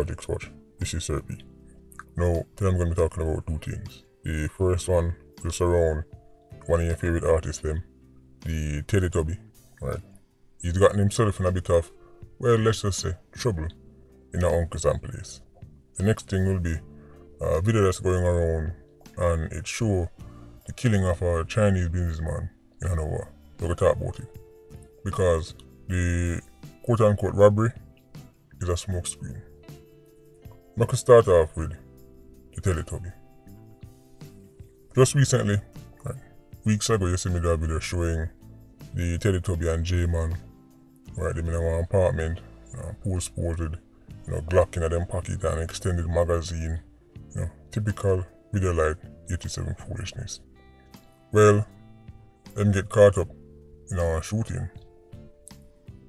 Projects Watch. This is Sir P. Now, today I'm going to be talking about two things. The first one just around one of your favorite artists, them, the Teletubby. Right? He's gotten himself in a bit of, well, let's just say, trouble in our uncle's and place. The next thing will be a video that's going around and it shows the killing of a Chinese businessman in Hanover. So we'll talk about it. Because the quote-unquote robbery is a smoke screen. I could start off with the Teletubby. Just recently, weeks ago, you see me that video showing the Teletubby and Jman, right? Them in an apartment, pool sported, Glock in them pocket and extended magazine, typical video light 87 foolishness. Well, them get caught up in our shooting.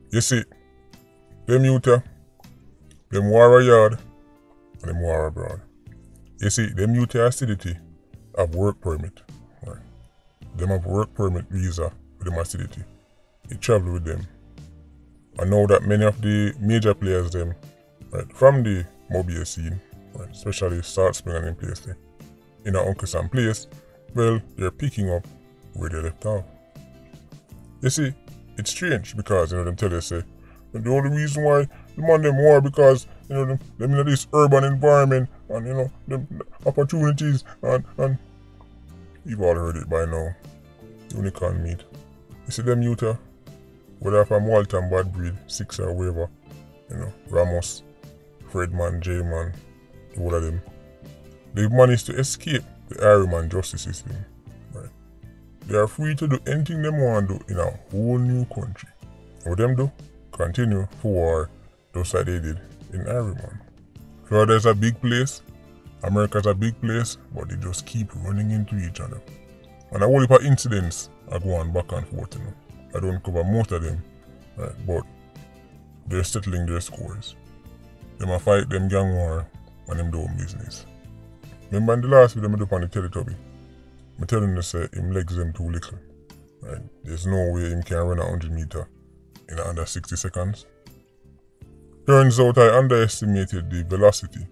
You see, them youth, them war yard, and them war abroad. You see, them youth acidity have work permit. Right? Them have work permit visa with them acidity. They travel with them. I know that many of the major players them, right, from the mobile scene, right, especially Salt Spring and in place there, in our Uncle Sam place, well, they're picking up where they left off. You see, it's strange because them tell you say, the only reason why the man them war because them in this urban environment and them opportunities and you've all heard it by now. Unicorn meat. You see them youth, whether from Walton Bad Breed, Six or whatever, Ramos, Fredman, Jman, all of them. They've managed to escape the Ironman justice system. Right? They are free to do anything they want to do in a whole new country. What them do? Continue for war just like they did in Ironman. Florida's a big place, America's a big place, but they just keep running into each other. And a whole heap of incidents are going back and forth. I don't cover most of them, right? But they're settling their scores. Them a fight them gang war and them doing business. Remember in the last video I did on the Teletubby, I tell him to say him legs them too little. Right? There's no way him can run 100 meters in under 60 seconds. Turns out I underestimated the velocity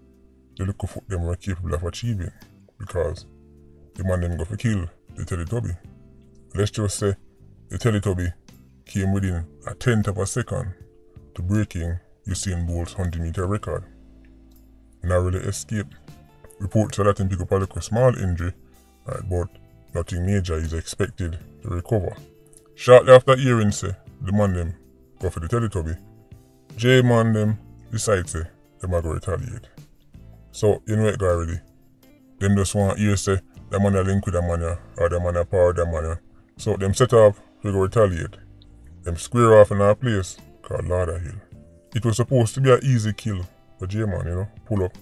the little foot them were capable of achieving because the man them go for kill the Teletubby. Let's just say the Teletubby came within a tenth of a second to breaking Usain Bolt's 100-meter record. Narrowly escaped. Reports are that him pick up a little small injury, right, but nothing major is expected to recover. Shortly after hearing say the man them go for the Teletubby, Jman them decide say them a go retaliate. So you know it already. Them just want to hear say the man a link with the man or the man a power the man. So them set up to go retaliate. Them square off in a place called Lauder Hill. It was supposed to be an easy kill for Jman, pull up,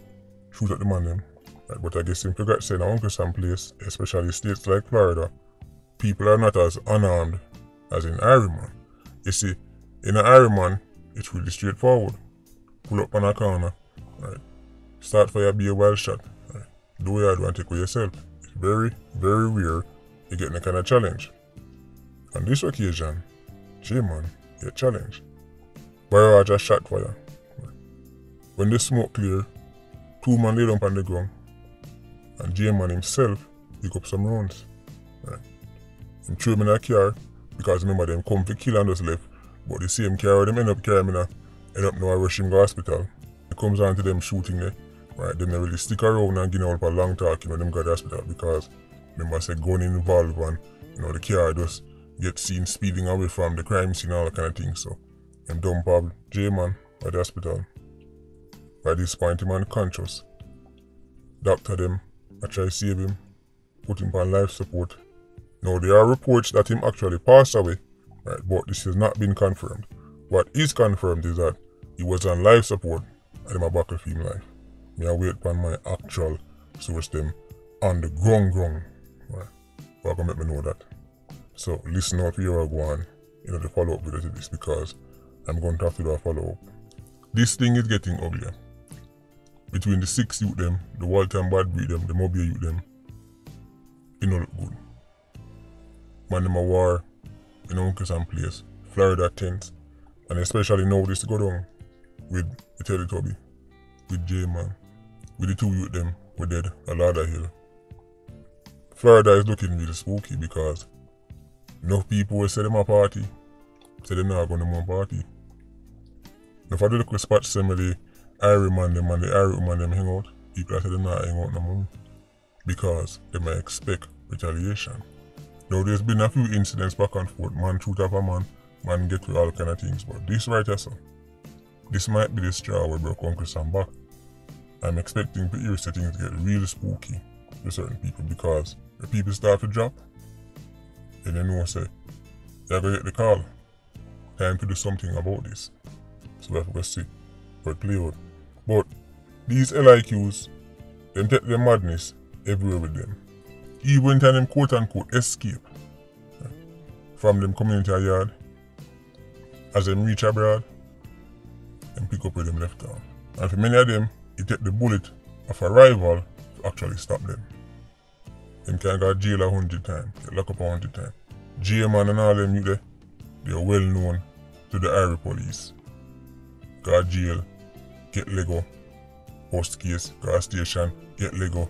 shoot at the man them. Right, but I guess him forgot to say in Uncle Sam place, especially states like Florida, people are not as unarmed as in Ironman. You see, in an Ironman, it's really straightforward. Pull up on a corner, right? Start fire, be a wild shot, right? Do what you do and take with yourself. It's very, very rare you get any kind of challenge. On this occasion, Jman get challenged by a just shot fire. Right? When the smoke clear, two men lay down on the ground and Jman himself pick up some rounds. Right? Him threw him in a car because remember them come for kill and just left. But the same car them end up carrying him end up now rush him to hospital. It comes on to them shooting there. Right, them not really stick around and give up a long talk, them go to the hospital because remember say gun involved and the car just get seen speeding away from the crime scene and all that kind of thing. So them dump up Jman at the hospital. By this point him unconscious. Doctor them I try to save him, put him on life support. Now there are reports that him actually passed away, right, but this has not been confirmed. What is confirmed is that he was on life support and him a battle for him life. Me I wait for my actual source them on the ground, right? But gonna make me know that. So listen out for your one, the follow-up video to this because I'm going to have to do a follow-up. This thing is getting uglier. Between the 6 youth them, the Walton Bad Breed them, the mobile youth them, it don't look good. Man them a war in Uncle Sam place, Florida 10th, and especially now this go down with the Teletubby. with Jman. With the two youth them were dead a ladder hill. Florida is looking really spooky because enough people will say them a party, say them not going to more party. If I do the spot some of the Irie man them and the Irie woman them hang out, people say them not hang out no more because they might expect retaliation. Now there's been a few incidents back and forth, man shoot up a man get to all kind of things, but this right here, so this might be the straw where broke Uncle Sam back. I'm expecting to hear things get really spooky with certain people because the people start to drop, and they know say, they're gonna get the call. Time to do something about this. So we have to see how it play out. But these LIQs, them take their madness everywhere with them. Even time them quote unquote escape from them community yard, as them reach abroad, them pick up where them left off. And for many of them, it take the bullet of a rival to actually stop them. Them can go to jail 100 times, get locked up 100 times. Jman and all them you there, they are well known to the Irie police. Go to jail, get Lego, post case, go to station, get Lego.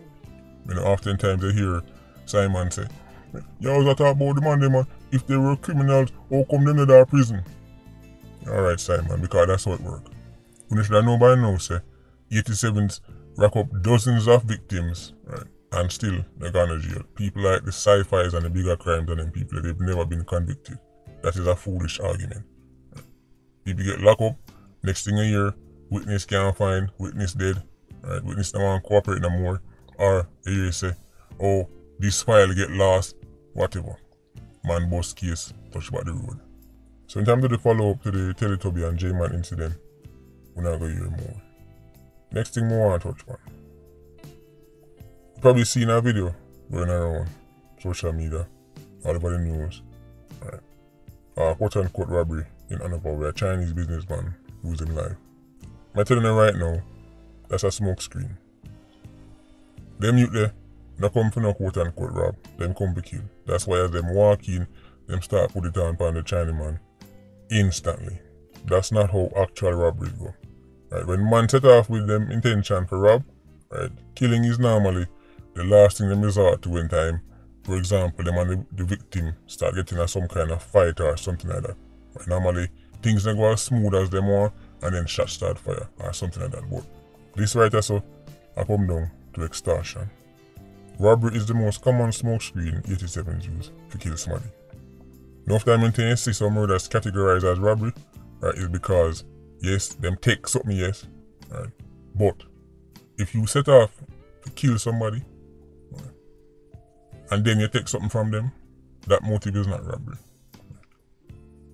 You know, oftentimes they hear Simon say, "You always talk about the man, if they were criminals, how come them to the prison?" Alright Simon, because that's how it works. You should know by now, say, 87s rack up dozens of victims, right? And still they're gone to jail. People like the sci-fis and the bigger crimes than them people, they've never been convicted. That is a foolish argument. Right? People get locked up, next thing a year, witness can't find, witness dead, right? Witness don't want to cooperate no more. Or a year say, oh, this file get lost, whatever. Man bust case, touch about the road. So in terms of the follow-up to the Teletubby and Jman incident, we're not going to hear more. Next thing we want to touch on. You've probably seen a video going around social media, all over the news. Right. Quote-unquote robbery in Hanover where a Chinese businessman losing life. I'm telling you right now, that's a smoke screen. Them youth there, not come for no quote-unquote rob, them come to kill. That's why as them walk in, them start put it on the Chinaman instantly. That's not how actual robbery go. Right, when man set off with them intention for rob, right, killing is normally the last thing them resort to when time, for example, them and the victim start getting a some kind of fight or something like that. Right, normally things don't go as smooth as them want and then shots start fire or something like that. But this right here, so I come down to extortion. Robbery is the most common smoke screen 87s use to kill somebody. Enough time when you see some murders categorized as robbery, right, is because yes, them take something, yes, right, but if you set off to kill somebody, right, and then you take something from them, that motive is not robbery.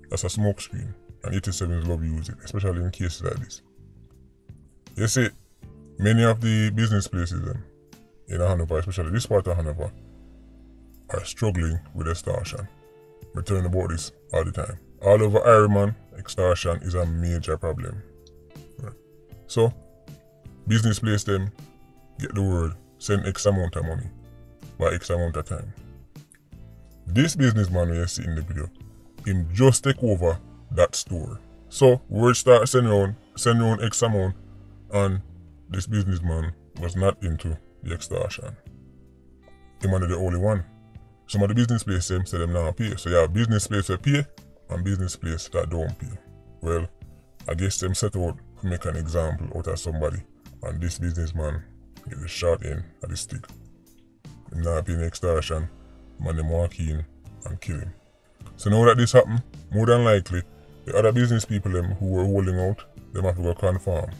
That's a smoke screen, and 87s love use it, especially in cases like this. You see, many of the business places in Hanover, especially this part of Hanover, are struggling with extortion. We're telling about this all the time. All over Ireland, extortion is a major problem. Right. So, business place them, get the word, send X amount of money by X amount of time. This businessman we see in the video, him just take over that store. So, word start send around X amount, and this businessman was not into the extortion. Him was the only one. Some of the business places say them not pay. So you have business place that pay and business place that don't pay. Well, I guess them set out to make an example out of somebody, and this businessman get the shot in at the stick. Him not paying extortion, man them walk in and kill him. So now that this happen, more than likely, the other business people them who were holding out, them have to go conform.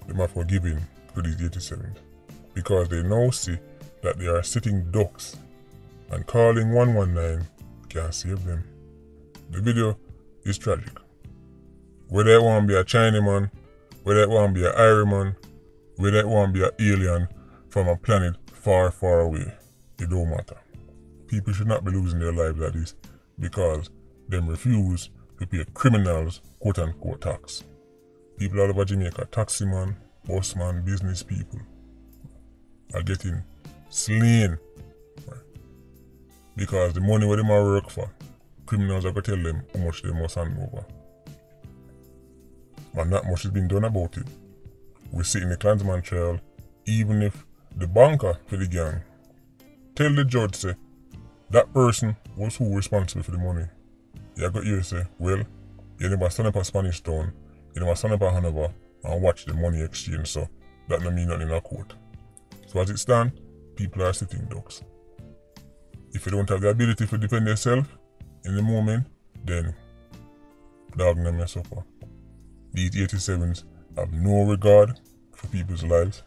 Them have to give in to these 87s. Because they now see that they are sitting ducks and calling 119 can't save them. The video is tragic. Whether it want to be a Chinaman, whether it want to be an Irieman, whether it want to be an alien from a planet far, far away, it don't matter. People should not be losing their lives like this because them refuse to pay criminals quote-unquote tax. People all over Jamaica, taximan, busman, business people, are getting slain. Because the money where they might work for, criminals are going to tell them how much they must hand over. And not much is being done about it. we sit in the Klansman trial, even if the banker for the gang tell the judge say that person was who responsible for the money. You got you say, well, you never stand up a Spanish town, you never stand up a Hanover and watch the money exchange, so that don't mean nothing in a court. So as it stands, people are sitting ducks. If you don't have the ability to defend yourself in the moment, then dog them mess up. These 87s have no regard for people's lives.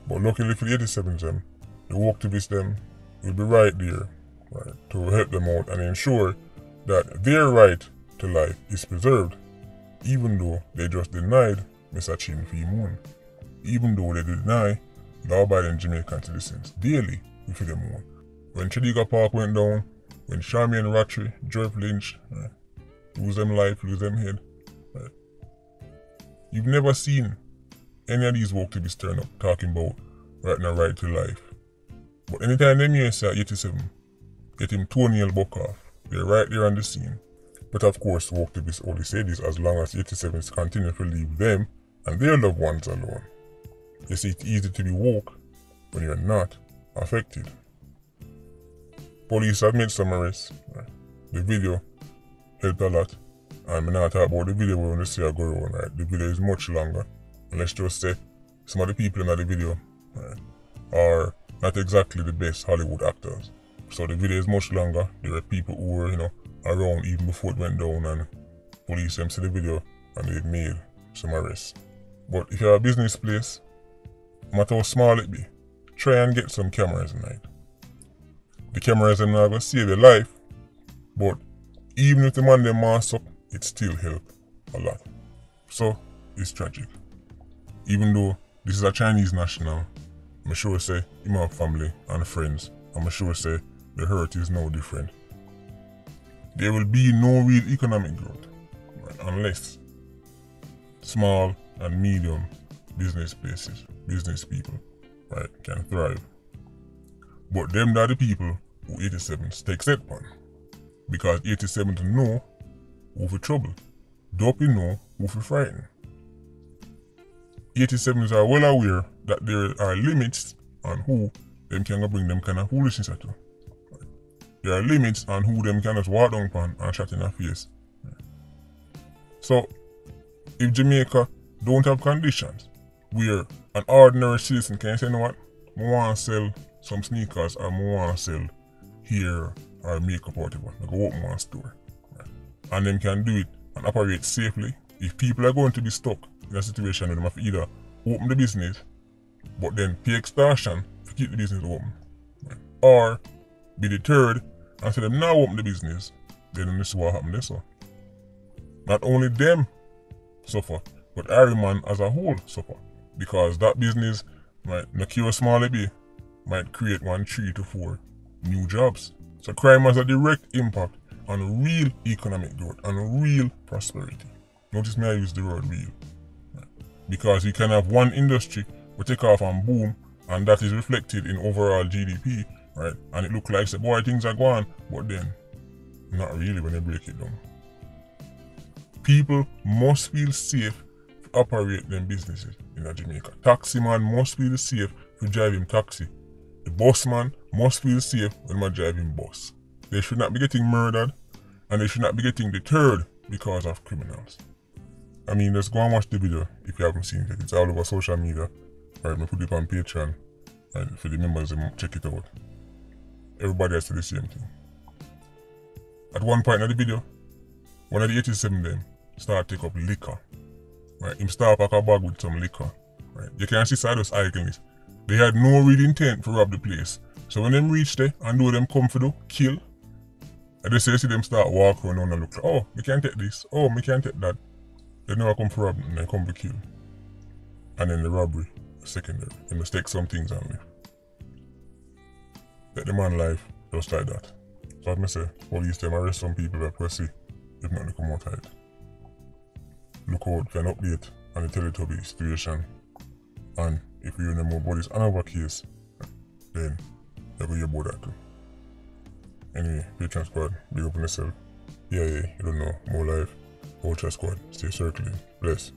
But luckily for the 87s, the activists them will be right there, right, to help them out and ensure that their right to life is preserved, even though they just denied Mr. Chin Moon, even though they deny law-abiding Jamaican citizens daily with them on. When Chediga Park went down, when Charmian Rattray, Jeff Lynch, lose them life, lose them head, right. You've never seen any of these activists turn up talking about right now right to life. But anytime them hear say 87, get him toenail buck off, they're right there on the scene. But of course, the activists only say this as long as 87s continue to leave them and their loved ones alone. You see, it's easy to be woke when you're not affected. Police have made some arrests. Right? The video helped a lot. And I'm not talking about the video we're going to see a go around. Right? The video is much longer. And let's just say some of the people in the video, right, are not exactly the best Hollywood actors. So the video is much longer. There are people who were, around even before it went down, and police them see the video and they've made some arrests. But if you have a business place, no matter how small it be, try and get some cameras tonight. The cameras are not going to save your life, but even if the man them mask up, it still help a lot. So it's tragic. Even though this is a Chinese national, I'm sure say he have family and friends. I'm sure say the hurt is no different. There will be no real economic growth, right, unless small and medium business places, business people, right, can thrive. But them are the people who 87s take set on. Because 87s know who for trouble. Dopey know who for frighten. 87s are well aware that there are limits on who them can bring them kind of foolishness at. Right. There are limits on who them can just walk down upon and shot in the face. Right. So, if Jamaica don't have conditions where an ordinary citizen can say, you know what, I want to sell some sneakers or I want to sell hair or makeup or whatever, I go open one store. Right. And them can do it and operate safely. If people are going to be stuck in a situation where they have to either open the business but then pay extortion to keep the business open, right, or be deterred and say them now open the business, then this is what happens there. So not only them suffer, but every man as a whole suffer. Because that business, right, no care how small it be, might create 3 to 4 new jobs. So crime has a direct impact on real economic growth and real prosperity. Notice me I use the word real. Right? Because you can have one industry will take off and boom, and that is reflected in overall GDP, right? And it looks like, say, boy, things are going, but then not really when they break it down. People must feel safe to operate them businesses in Jamaica. Taxi man must feel safe to drive him taxi. The bus man must feel safe when man driving bus. They should not be getting murdered, and they should not be getting deterred because of criminals. I mean, just go and watch the video if you haven't seen it. It's all over social media. Alright, I put it on Patreon, and for the members, check it out. Everybody has said the same thing. At one point in the video, one of the 87 them start take up liquor. Right, him start pack a bag with some liquor. Right, you can see side us icon it. They had no real intent to rob the place. So when them reach there and do them come for do, kill, and they see them start walking around and look like, oh, we can't take this, oh, we can't take that. They never come for rob and they come for kill. And then the robbery, secondary. They must take some things and leave. Let the man life just like that. So as I say, police them arrest some people that pussy if not they come out of it. Look out for an update on the Teletubby situation. And if you know more about this another case, then you'll hear about that too. Anyway, Patreon squad, big up on yourself. Yeah, you don't know, more life. Ultra squad, stay circling. Bless.